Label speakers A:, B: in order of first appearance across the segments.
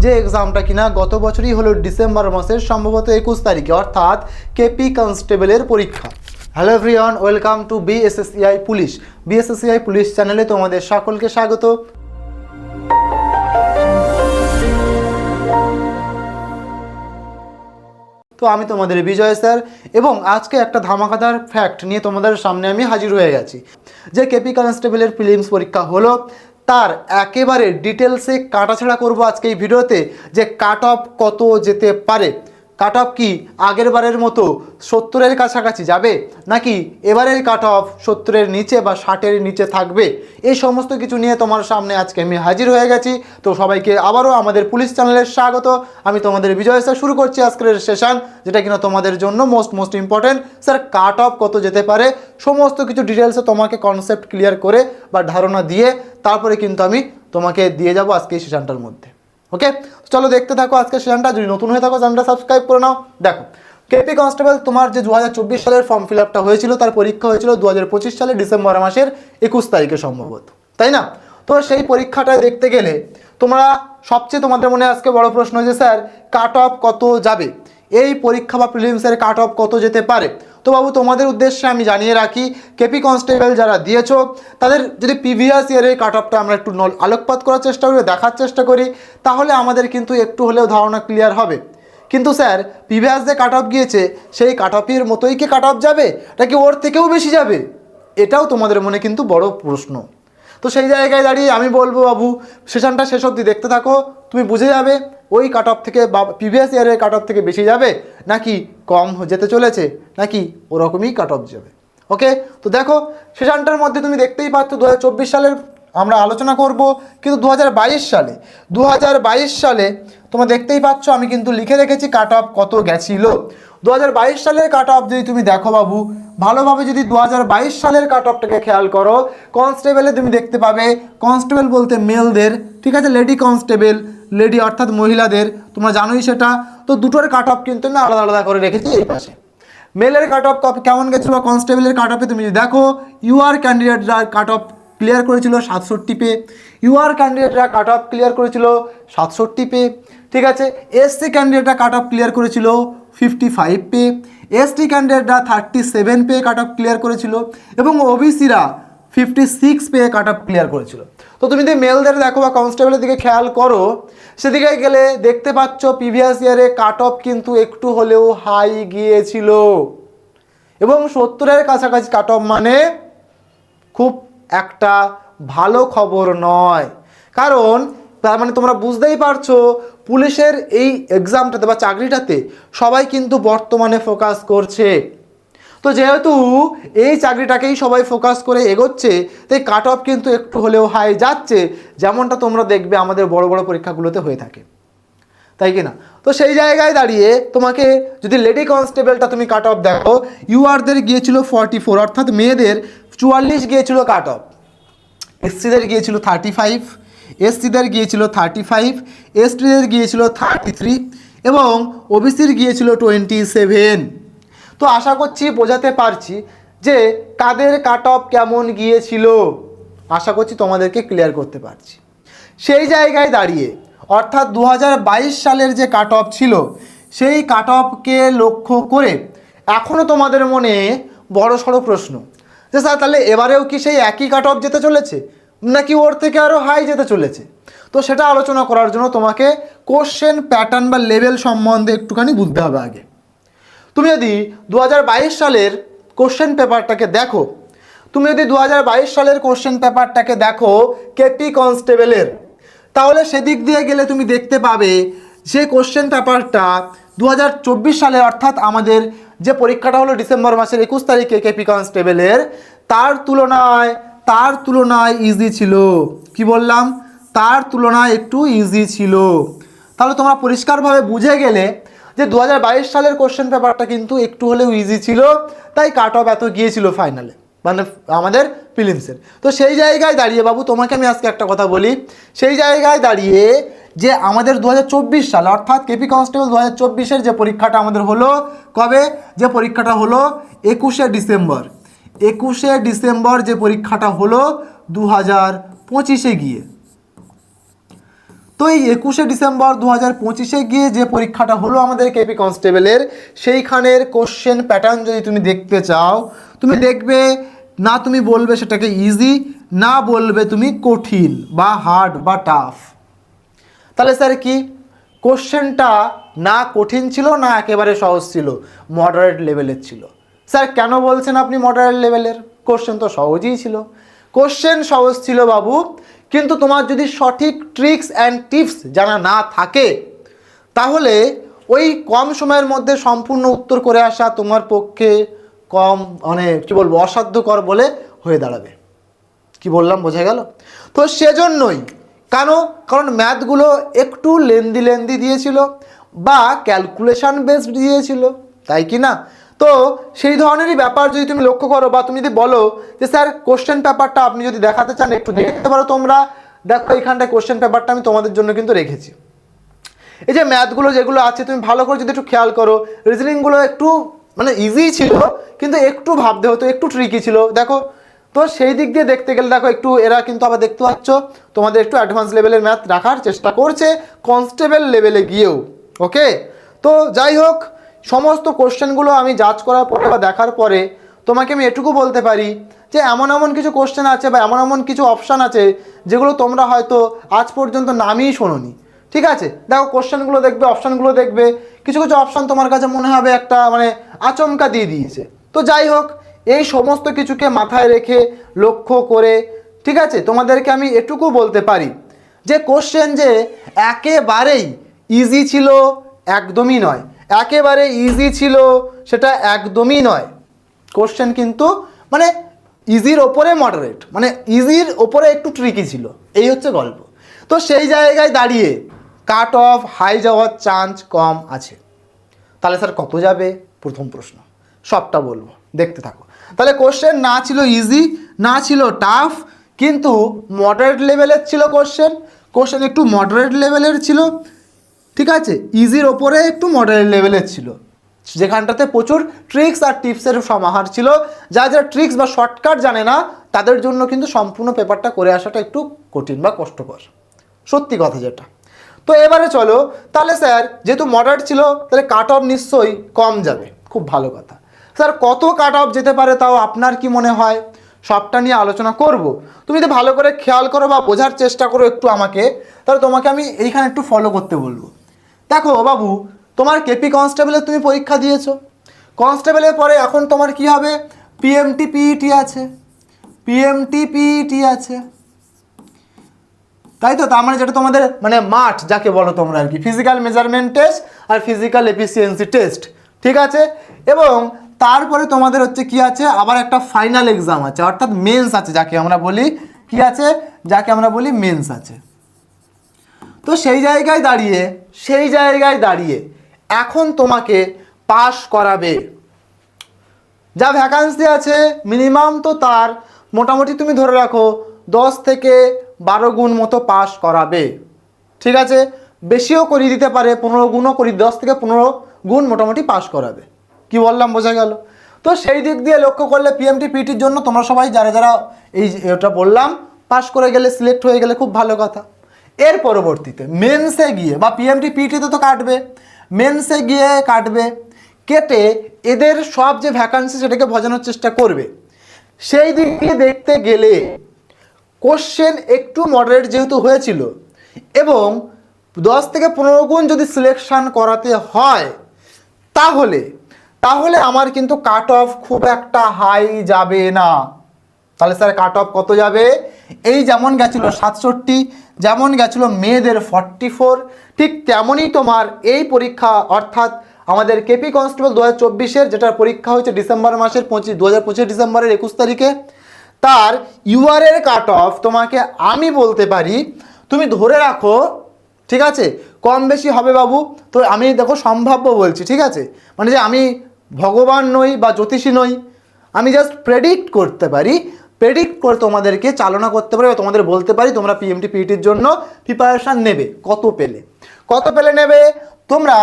A: যে এক্সামটা কিনা গত বছরই হলো ডিসেম্বর মাসের সম্ভবত 21 তারিখে, অর্থাৎ কেপি কনস্টেবলের পরীক্ষা। Hello everyone, welcome to BSSCI police. BSSCI police চ্যানেলে তোমাদের সকলকে স্বাগত। তো আমি তোমাদের বিজয় স্যার, এবং আজকে একটা ধামাকাদার ফ্যাক্ট নিয়ে তোমাদের সামনে আমি হাজির হয়ে গেছি। যে কেপি কনস্টেবলের প্রিলিমস পরীক্ষা হলো, তার একেবারে ডিটেলসে কাটাছাড়া করব আজকে এই ভিডিওতে, যে কাট অফ কত যেতে পারে। কাট অফ কি আগের বারের মতো 70-এর কাছাকাছি যাবে, নাকি এবারের কাট অফ 70-এর নিচে বা 60-এর নিচে থাকবে, এই সমস্ত কিছু নিয়ে তোমার সামনে আজকে আমি হাজির হয়ে গেছি। তো সবাইকে আবারও আমাদের পুলিশ চ্যানেলের স্বাগত। আমি তোমাদের বিজয় স্যার। শুরু করছি আজকের সেশন, যেটা কিনা তোমাদের জন্য most important. Sir cut off কত যেতে পারে সমস্ত কিছু ডিটেলসে তোমাকে কনসেপ্ট ক্লিয়ার করে বা ধারণা দিয়ে তারপরে কিন্তু আমি তোমাকে দিয়ে যাব আজকে এই সেশনটার মধ্যে। ওকে, চলো দেখতে থাকো আজকের সেশনটা। যদি নতুন হয়ে থাকো চ্যানেলটা সাবস্ক্রাইব করে নাও। দেখো, কেপি কনস্টেবল তোমার যে 2024 সালের ফর্ম ফিল আপটা হয়েছিল, তার পরীক্ষা হয়েছিল 2025 সালের ডিসেম্বর মাসের 21 তারিখে সম্ভবত, তাই না? তো সেই পরীক্ষাটায় দেখতে গেলে তোমরা সবচেয়ে তোমাদের মনে আজকে বড় প্রশ্ন যে স্যার কাট অফ কত যাবে, এই পরীক্ষা বা প্রিলিমসের কাট অফ কত যেতে পারে। তো বাবু, তোমাদের উদ্দেশ্যে আমি জানিয়ে রাখি, কেপি কনস্টেবল যারা দিয়েছো তাদের যদি প্রিভিয়াস ইয়ারের কাট অফটা আমরা একটু আলোকপাত করার চেষ্টা করি, দেখার চেষ্টা করি, তাহলে আমাদের কিন্তু একটু হলেও ধারণা ক্লিয়ার হবে। কিন্তু স্যার প্রিভিয়াস যে কাট অফ গিয়েছে সেই কাট অফের মতোই কি কাট অফ যাবে, নাকি ওর থেকেও বেশি যাবে, এটাও তোমাদের মনে কিন্তু বড় প্রশ্ন। তো সেই জায়গায় দাঁড়িয়ে আমি বলবো বাবু, সেশনটা শেষ অবধি দেখতে থাকো, তুমি বুঝে যাবে ওই কাট অফ থেকে বা প্রিভিয়াস ইয়ারের কাট অফ থেকে বেশি যাবে, নাকি কম যেতে চলেছে, নাকি ওরকমই কাট অফ যাবে। ওকে, তো দেখো সেশনটার মধ্যে তুমি দেখতেই পাচ্ছ 2024 সালের আমরা আলোচনা করব, কিন্তু 2022 সালে তোমরা দেখতেই পাচ্ছ আমি কিন্তু লিখে রেখেছি কাট অফ কত গেছিল। 2022 সালের কাট অফ যদি তুমি দেখো বাবু ভালোভাবে, যদি 2022 সালের কাট অফটাকে খেয়াল করো, কনস্টেবলে তুমি দেখতে পাবে, কনস্টেবল বলতে মেলদের, ঠিক আছে, লেডি কনস্টেবল, লেডি অর্থাৎ মহিলাদের, তোমরা জানোই সেটা। তো দুটোর কাট অফ কিন্তু আমি আলাদা আলাদা করে রেখেছি এই পাশে। মেলের কাট অফ কেমন গেছিলো কনস্টেবলের কাট অফে তুমি যদি দেখো, ইউআর ক্যান্ডিডেটরা কাট অফ ক্লিয়ার করেছিল 67 পে, ইউআর ক্যান্ডিডেটরা কাট অফ ক্লিয়ার করেছিল 67 পে, ঠিক আছে। এসসি ক্যান্ডিডেটরা কাট অফ ক্লিয়ার করেছিল 55 পে, এসটি ক্যান্ডিডেটরা 37 পে কাট অফ ক্লিয়ার করেছিল, এবং ওবিসিরা 56 পে কাট অফ ক্লিয়ার করেছিল। তো তুমি যদি মেলদের দেখো বা কনস্টেবলের দিকে খেয়াল করো, সেদিকে গেলে দেখতে পাচ্ছ প্রিভিয়াস ইয়ারে কাট অফ কিন্তু একটু হলেও হাই গিয়েছিল, এবং 70-এর কাছাকাছি কাট অফ মানে খুব একটা ভালো খবর নয়। কারণ তার মানে তোমরা বুঝতেই পারছো, পুলিশের এই এক্সামটাতে বা চাকরিটাতে সবাই কিন্তু বর্তমানে ফোকাস করছে। তো যেহেতু এই চাকরিটাকেই সবাই ফোকাস করে এগোচ্ছে, তাই কাট অফ কিন্তু একটু হলেও হাই যাচ্ছে, যেমনটা তোমরা দেখবে আমাদের বড় বড় পরীক্ষাগুলোতে হয়ে থাকে, তাই কি না? তো সেই জায়গায় দাঁড়িয়ে তোমাকে যদি লেডি কনস্টেবলটা তুমি কাট অফ দেখো, ইউআরদের গিয়েছিল 44, অর্থাৎ মেয়েদের 44 গিয়েছিল কাট অফ, এসসিদের গিয়েছিল 35, এসসিদের গিয়েছিল 35, এসটিদের গিয়েছিল 33, এবং ওবিসির গিয়েছিল 27। তো আশা করছি বোঝাতে পারছি যে কাদের কাট অফ কেমন গিয়েছিল, আশা করছি তোমাদেরকে ক্লিয়ার করতে পারছি। সেই জায়গায় দাঁড়িয়ে অর্থাৎ 2022 সালের যে কাট অফ ছিল, সেই কাট অফকে লক্ষ্য করে এখনও তোমাদের মনে বড় সড়ো প্রশ্ন যে স্যার তাহলে এবারেও কি সেই একই কাট অফ যেতে চলেছে, নাকি ওর থেকে আরও হাই যেতে চলেছে। তো সেটা আলোচনা করার জন্য তোমাকে কোশ্চেন প্যাটার্ন বা লেভেল সম্বন্ধে একটুখানি বুঝতে হবে আগে। তুমি যদি 2022 সালের কোশ্চেন পেপারটাকে দেখো, কেপি কনস্টেবলের, তাহলে সেদিক দিয়ে গেলে তুমি দেখতে পাবে যে কোশ্চেন পেপারটা 2024 সালে, অর্থাৎ আমাদের যে পরীক্ষাটা হলো ডিসেম্বর মাসের 21 তারিখে কেপি কনস্টেবলের, তার তুলনায় ইজি ছিল। কি বললাম? তার তুলনায় একটু ইজি ছিল। তাহলে তোমরা পরিষ্কারভাবে বুঝে গেলে যে 2022 সালের কোশ্চেন পেপারটা কিন্তু একটু হলেও ইজি ছিল, তাই কাট অফ এত গিয়েছিল ফাইনালে, মানে আমাদের প্রিলিমসের। তো সেই জায়গায় দাঁড়িয়ে বাবু তোমাকে আমি আজকে একটা কথা বলি, সেই জায়গায় দাঁড়িয়ে যে আমাদের 2024 সাল, অর্থাৎ কেপি কনস্টেবল 2024-এর যে পরীক্ষাটা আমাদের হলো, কবে যে পরীক্ষাটা হলো 21শে ডিসেম্বর যে পরীক্ষাটা হলো 2025-এ গিয়ে, তো এই 21শে ডিসেম্বর 2025-এ গিয়ে যে পরীক্ষাটা হলো আমাদের কেপি কনস্টেবলের, সেইখানের কোশ্চেন প্যাটার্ন যদি তুমি দেখতে চাও, তুমি দেখবে না তুমি বলবে সেটাকে ইজি, না বলবে তুমি কঠিন বা হার্ড বা টাফ। তাহলে স্যার কি কোশ্চেনটা না কঠিন ছিল না একেবারে সহজ ছিল, মডারেট লেভেলের ছিল। স্যার কেন বলছেন আপনি মডারেট লেভেলের? কোশ্চেন তো সহজই ছিল। কোশ্চেন সহজ ছিল বাবু, কিন্তু তোমার যদি সঠিক ট্রিক্স অ্যান্ড টিপস জানা না থাকে, তাহলে ওই কম সময়ের মধ্যে সম্পূর্ণ উত্তর করে আসা তোমার পক্ষে কম মানে কী বলবো অসাধ্যকর বলে হয়ে দাঁড়াবে। কি বললাম বোঝা গেল? তো সেজন্যই কারণ ম্যাথগুলো একটু লেন্দি দিয়েছিল বা ক্যালকুলেশন বেসড দিয়েছিল, তাই কি না? তো সেই ধরনেরই ব্যাপার যদি তুমি লক্ষ্য করো বা তুমি যদি বলো যে স্যার কোশ্চেন পেপারটা আপনি যদি দেখাতে চান একটু দেখতে পারো তোমরা। দেখো এইখানটায় কোশ্চেন পেপারটা আমি তোমাদের জন্য কিন্তু রেখেছি। এই যে ম্যাথগুলো যেগুলো আছে তুমি ভালো করে যদি একটু খেয়াল করো, রিজনিংগুলো একটু মানে ইজি ছিল কিন্তু একটু ভাবতে হতো, একটু ট্রিকি ছিল দেখো। তো সেই দিক দিয়ে দেখতে গেলে দেখো একটু এরা কিন্তু আবার দেখতে পাচ্ছ তোমাদের একটু অ্যাডভান্স লেভেলের ম্যাথ রাখার চেষ্টা করছে কনস্টেবল লেভেলে গিয়েও। ওকে, তো যাই হোক সমস্ত কোশ্চেনগুলো আমি জাজ করার পরে বা দেখার পরে তোমাকে আমি এটুকু বলতে পারি যে এমন কিছু কোশ্চেন আছে বা এমন কিছু অপশান আছে যেগুলো তোমরা হয়তো আজ পর্যন্ত নামই শোনোনি। ঠিক আছে, দেখো কোশ্চেনগুলো দেখবে, অপশানগুলো দেখবে, কিছু কিছু অপশান তোমার কাছে মনে হবে একটা মানে আচমকা দিয়ে দিয়েছে। তো যাই হোক এই সমস্ত কিছুকে মাথায় রেখে লক্ষ্য করে ঠিক আছে তোমাদেরকে আমি এটুকু বলতে পারি যে কোশ্চেন যে একেবারেই ইজি ছিল একদমই নয়, একেবারে ইজি ছিল সেটা একদমই নয়। কোশ্চেন কিন্তু মানে ইজির ওপরে মডারেট, মানে ইজির ওপরে একটু ট্রিকি ছিল, এই হচ্ছে গল্প। তো সেই জায়গায় দাঁড়িয়ে কাট অফ হাই যাওয়ার চান্স কম আছে। তাহলে স্যার কত যাবে? প্রথম প্রশ্ন, সবটা বলবো, দেখতে থাকো। তাহলে কোশ্চেন না ছিল ইজি না ছিল টাফ, কিন্তু মডারেট লেভেলের ছিল কোশ্চেন একটু মডারেট লেভেলের ছিল। ঠিক আছে, ইজির ওপরে একটু মডারেট লেভেলের ছিল, যেখানটাতে প্রচুর ট্রিক্স আর টিপসের সমাহার ছিল। যারা ট্রিক্স বা শর্টকাট জানে না তাদের জন্য কিন্তু সম্পূর্ণ পেপারটা করে আসাটা একটু কঠিন বা কষ্টকর, সত্যি কথা যেটা। তো এবারে চলো, তাহলে স্যার যেহেতু মডারেট ছিল তাহলে কাট অফ নিশ্চয়ই কম যাবে, খুব ভালো কথা। স্যার কত কাট অফ যেতে পারে তাও আপনার কি মনে হয়? সবটা নিয়ে আলোচনা করব। তুমি যদি ভালো করে খেয়াল করো বা বোঝার চেষ্টা করো একটু আমাকে, তাহলে তোমাকে আমি এইখানে একটু ফলো করতে বলবো। দেখো বাবু, তোমার কেপি কনস্টেবলের তুমি পরীক্ষা দিয়েছো, কনস্টেবলের পরে এখন তোমার কি হবে? পিএমটি পিইটি আছে, পিএমটি পিইটি আছে, তাই তো? তার মানে যেটা তোমাদের মানে মাঠ যাকে বলো তোমরা আর কি, ফিজিক্যাল মেজারমেন্ট টেস্ট আর ফিজিক্যাল এফিসিয়েন্সি টেস্ট, ঠিক আছে? এবং তারপরে তোমাদের হচ্ছে কি আছে, আবার একটা ফাইনাল এক্সাম আছে, অর্থাৎ মেন্স আছে যাকে আমরা বলি, কি আছে যাকে আমরা বলি মেন্স আছে। তো সেই জায়গায় দাঁড়িয়ে এখন তোমাকে পাস করাবে, যা ভ্যাকান্সি আছে মিনিমাম তো তার মোটামুটি তুমি ধরে রাখো 10 থেকে 12 গুণ মতো পাস করাবে। ঠিক আছে, বেশিও করিয়ে দিতে পারে, 15 গুণও করি, 10 থেকে 15 গুণ মোটামুটি পাস করাবে। কি বললাম বোঝা গেল? তো সেই দিক দিয়ে লক্ষ্য করলে পিএমটি পিটির জন্য তোমরা সবাই যারা এই এটা বললাম পাস করে গেলে, সিলেক্ট হয়ে গেলে খুব ভালো কথা। এর পরবর্তীতে মেন্সে গিয়ে বা পিএমটি পিটিতে তো কাটবে, মেন্সে গিয়ে কাটবে, কেটে এদের সব যে ভ্যাকান্সি সেটাকে বোঝানোর চেষ্টা করবে। সেই দিক দিয়ে দেখতে গেলে কোশ্চেন একটু মডারেট যেহেতু হয়েছিল এবং 10 থেকে 15 গুণ যদি সিলেকশন করাতে হয় তাহলে আমার কিন্তু কাট অফ খুব একটা হাই যাবে না। তাহলে স্যার কাট অফ কত যাবে? এই যেমন গেছিল 67, যেমন গেছিল মেয়েদের 44, ঠিক তেমনই তোমার এই পরীক্ষা অর্থাৎ আমাদের কেপি কনস্টেবল 2024-এর যেটার পরীক্ষা হয়েছে ডিসেম্বর মাসের 2025 ডিসেম্বরের 21 তারিখে, তার ইউআরের কাট অফ তোমাকে আমি বলতে পারি তুমি ধরে রাখো, ঠিক আছে, কম বেশি হবে বাবু। তো আমি দেখো সম্ভাব্য বলছি, ঠিক আছে, মানে যে আমি ভগবান নই বা জ্যোতিষী নই, আমি জাস্ট প্রেডিক্ট করতে পারি, প্রেডিক্ট করে তোমাদেরকে চালনা করতে পারি বা তোমাদের বলতে পারি তোমরা পিএমটি পিইটির জন্য প্রিপারেশান নেবে কত পেলে নেবে। তোমরা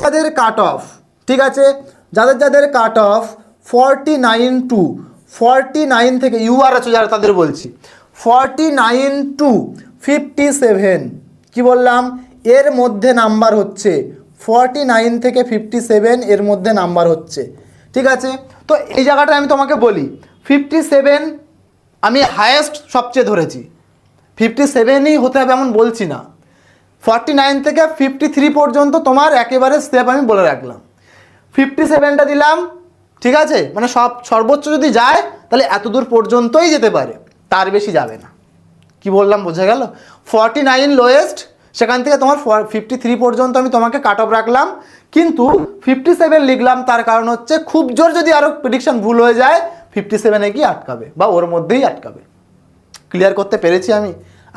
A: যাদের কাট অফ, ঠিক আছে, যাদের কাট অফ 49 থেকে ইউআর আছে যারা তাদের বলছি 49 to 57, কি বললাম, এর মধ্যে নাম্বার হচ্ছে 49 থেকে 57, এর মধ্যে নাম্বার হচ্ছে, ঠিক আছে। তো এই জায়গাটা আমি তোমাকে বলি 57 আমি হায়েস্ট সবচেয়ে ধরেছি, 57ই হতে হবে এমন বলছি না, 49 থেকে 53 পর্যন্ত তোমার একেবারে স্টেপ আমি বলে রাখলাম, 57টা দিলাম, ঠিক আছে, মানে সর্বোচ্চ যদি যায় তাহলে এত দূর পর্যন্তই যেতে পারে, তার বেশি যাবে না। কি বললাম বোঝা গেল? 49 লোয়েস্ট, সেখান থেকে তোমার 53 পর্যন্ত আমি তোমাকে কাট অফ রাখলাম, কিন্তু 57 লিখলাম তার কারণ হচ্ছে খুব জোর যদি আরও প্রেডিকশন ভুল হয়ে যায় 57-এ গিয়ে আটকাবে বা ওর মধ্যেই আটকাবে। ক্লিয়ার করতে পেরেছি আমি?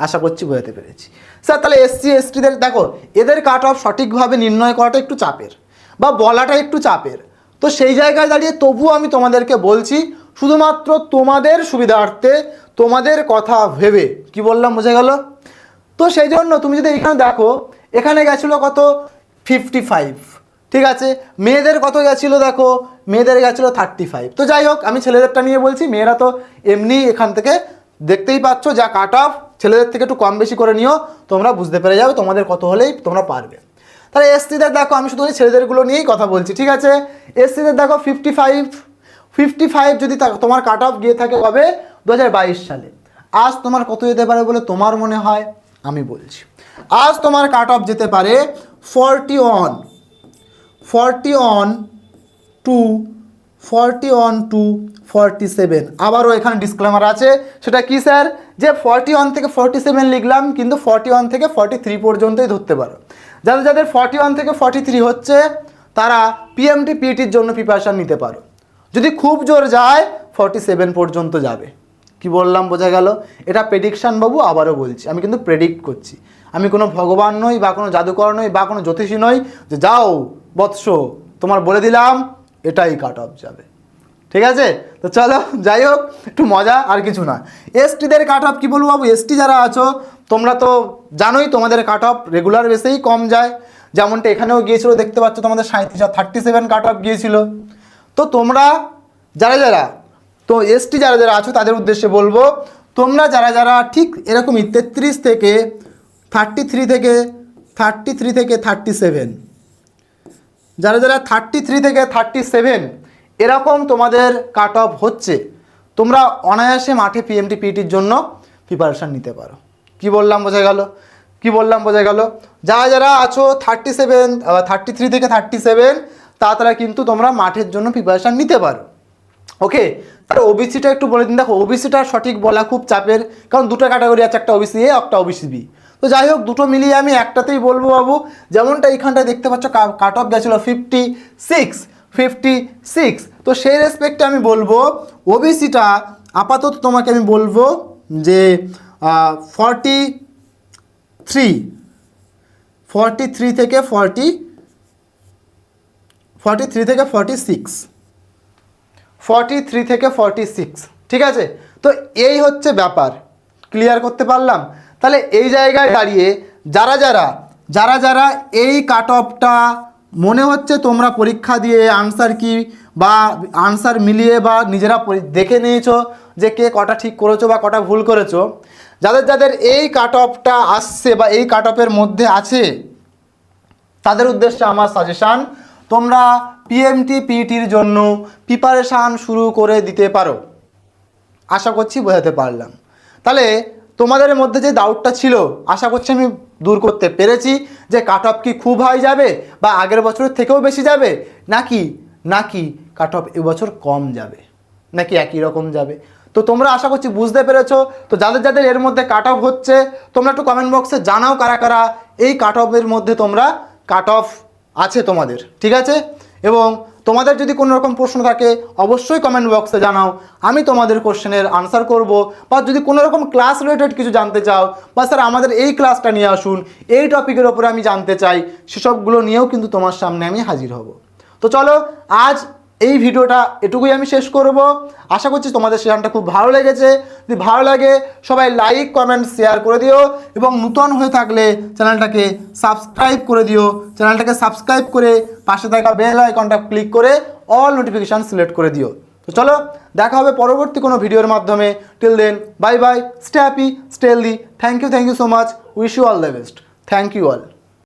A: আশা করছি বোঝাতে পেরেছি। স্যার তাহলে এসসি এসটিদের দেখো, এদের কাট অফ সঠিকভাবে নির্ণয় করাটা একটু চাপের বা বলাটা একটু চাপের, তো সেই জায়গায় দাঁড়িয়ে তবুও আমি তোমাদেরকে বলছি শুধুমাত্র তোমাদের সুবিধার্থে, তোমাদের কথা ভেবে। কি বললাম বোঝা গেল? তো সেই জন্য তুমি যদি এখানে দেখো, এখানে গেছিলো কত 55, ঠিক আছে, মেয়েদের কত গেছিলো দেখো, মেয়েদের গেছিলো 35। তো যাই হোক, আমি ছেলেদেরটা নিয়ে বলছি, মেয়েরা তো এমনি এখান থেকে দেখতেই পাচ্ছ যা কাট অফ, ছেলেদের থেকে একটু কম বেশি করে নিও, তোমরা বুঝতে পেরে যাবে তোমাদের কত হলেই তোমরা পারবে। তাহলে এসসিদের দেখো, আমি শুধু ছেলেদেরগুলো নিয়েই কথা বলছি, ঠিক আছে। এসসিদের দেখো 55 যদি তোমার কাট অফ গিয়ে থাকে কবে, 2022 সালে। আজ তোমার কত যেতে পারে বলে তোমার মনে হয়? আমি বলছি, আজ তোমার কাট অফ যেতে পারে 41 টু 47। আবারও এখানে ডিসক্লেমার আছে, সেটা কি স্যার, যে 41 থেকে 47 লিখলাম, কিন্তু 41 থেকে 43 পর্যন্তই ধরতে পারো। যাদের 41 থেকে 43 হচ্ছে তারা পিএমটি পিইটির জন্য প্রিপারেশান নিতে পারো, যদি খুব জোর যায় 47 পর্যন্ত যাবে। কি বললাম বোঝা গেল? এটা প্রেডিকশান বাবু, আবারও বলছি, আমি কিন্তু প্রেডিক্ট করছি, আমি কোনো ভগবান নই বা কোনো জাদুকর নই বা কোনো জ্যোতিষী নই যে যাও বৎস তোমার বলে দিলাম এটাই কাট অফ যাবে, ঠিক আছে। তো চলো যাই হোক, একটু মজা আর কিছু না। এসটিদের কাট অফ কী বলবো বাবু, এসটি যারা আছো তোমরা তো জানোই তোমাদের কাট অফ রেগুলার বেসেই কম যায়, যেমনটা এখানেও গিয়েছিল দেখতে পাচ্ছ, তোমাদের 37 কাট অফ গিয়েছিল। তো তোমরা যারা তো এসটি যারা আছো তাদের উদ্দেশ্যে বলবো, তোমরা যারা ঠিক এরকমই 33 থেকে 33 থেকে 37, যারা 33 থেকে 37 এরকম তোমাদের কাট অফ হচ্ছে, তোমরা অনায়াসে মাঠে পিএমটি পিইটির জন্য প্রিপারেশান নিতে পারো। কি বললাম বোঝা গেল? যারা আছো 33 থেকে 37 তারা কিন্তু তোমরা মাঠের জন্য প্রিপারেশান নিতে পারো। ওকে, তাহলে ওবিসিটা একটু বলে দিন। দেখো, ওবিসিটা সঠিক বলা খুব চাপের, কারণ দুটো ক্যাটাগরি আছে, একটা ওবিসি এ একটা ওবিসি বি। তো যাই হোক, দুটো মিলিয়ে আমি একটাতেই বলবো বাবু, যেমনটা এইখানটায় দেখতে পাচ্ছ কাট অফ গেছিলো 56। তো সেই রেসপেক্টে আমি বলবো ওবিসিটা আপাতত তোমাকে আমি বলবো যে 43 থেকে 46, ঠিক আছে। তো এই হচ্ছে ব্যাপার, ক্লিয়ার করতে পারলাম? তাহলে এই জায়গায় দাঁড়িয়ে যারা এই কাট অফটা মনে হচ্ছে তোমরা পরীক্ষা দিয়ে আনসার কি বা আনসার মিলিয়ে বা নিজেরা দেখে নিয়েছো যে কে কটা ঠিক করেছো বা কটা ভুল করেছো, যাদের এই কাট অফটা আসছে বা এই কাট অফের মধ্যে আছে, তাদের উদ্দেশ্যে আমার সাজেশান, তোমরা পিএমটি পিইটির জন্য প্রিপারেশান শুরু করে দিতে পারো। আশা করছি বোঝাতে পারলাম। তাহলে তোমাদের মধ্যে যে ডাউটটা ছিল, আশা করছি আমি দূর করতে পেরেছি, যে কাট অফ কি খুব হাই যাবে বা আগের বছরের থেকেও বেশি যাবে, নাকি কাট অফ এবছর কম যাবে, নাকি একই রকম যাবে। তো তোমরা আশা করছি বুঝতে পেরেছো। তো যাদের এর মধ্যে কাট অফ হচ্ছে, তোমরা একটু কমেন্ট বক্সে জানাও কারা এই কাট অফের মধ্যে তোমরা কাট অফ আছে তোমাদের, ঠিক আছে। এবং তোমাদের যদি কোনো রকম প্রশ্ন থাকে অবশ্যই কমেন্ট বক্সে জানাও, আমি তোমাদের কোশ্চেনের আনসার করব। বা যদি কোনো রকম ক্লাস রিলেটেড কিছু জানতে চাও, বা স্যার আমাদের এই ক্লাসটা নিয়ে আসুন, এই টপিকের ওপরে আমি জানতে চাই, সেসবগুলো নিয়েও কিন্তু তোমার সামনে আমি হাজির হব। তো চলো, আজ এই ভিডিওটা এটুকুই আমি শেষ করব। আশা করছি তোমাদের সেশনটা খুব ভালো লেগেছে। যদি ভালো লাগে সবাই লাইক কমেন্ট শেয়ার করে দিও, এবং নতুন হয়ে থাকলে চ্যানেলটাকে সাবস্ক্রাইব করে দিও। চ্যানেলটাকে সাবস্ক্রাইব করে পাশে থাকা বেল আইকনটা ক্লিক করে অল নোটিফিকেশান সিলেক্ট করে দিও। তো চলো, দেখা হবে পরবর্তী কোনো ভিডিওর মাধ্যমে। Till then, bye bye, stay happy, stay healthy. Thank you so much, wish you all the best. Thank you all.